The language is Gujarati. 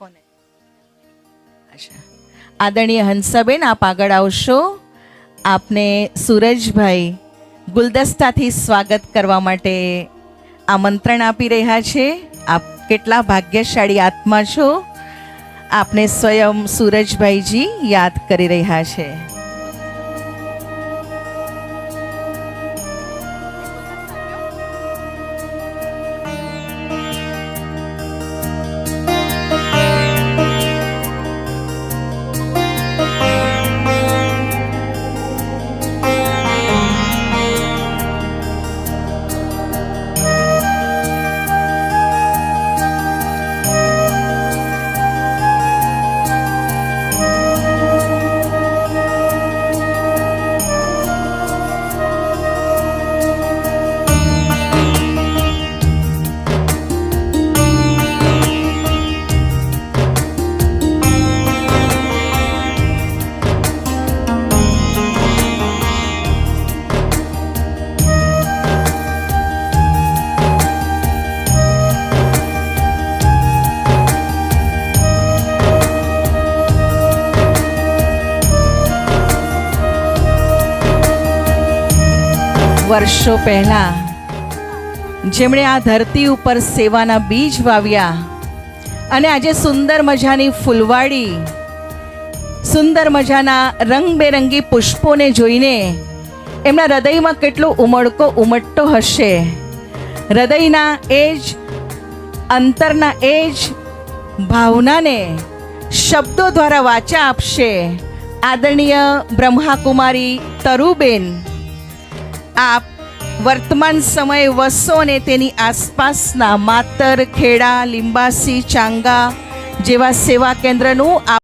કોને? અચ્છા, આદરણીય હંસાબેન, આપ આગળ આવશો. આપને સુરજભાઈ ગુલદસ્તાથી સ્વાગત કરવા માટે આમંત્રણ આપી રહ્યા છે. આપ કેટલા ભાગ્યશાળી આત્મા છો, આપને સ્વયં સુરજભાઈજી યાદ કરી રહ્યા છે. વર્ષો પહેલા જેમણે આ ધરતી ઉપર સેવાના બીજ વાવ્યા અને આજે સુંદર મજાની ફૂલવાડી, સુંદર મજાના રંગબેરંગી પુષ્પોને જોઈને એમના હૃદયમાં કેટલો ઉમળકો ઉમટતો હશે. હૃદયના એ જ અંતરના એ જ ભાવનાને શબ્દો દ્વારા વાચા આપશે આદરણીય બ્રહ્માકુમારી તરુબેન. આપ વર્તમાન સમયે વસો અને તેની આસપાસના માતર, ખેડા, લીંબાસી, ચાંગા જેવા સેવા કેન્દ્રનું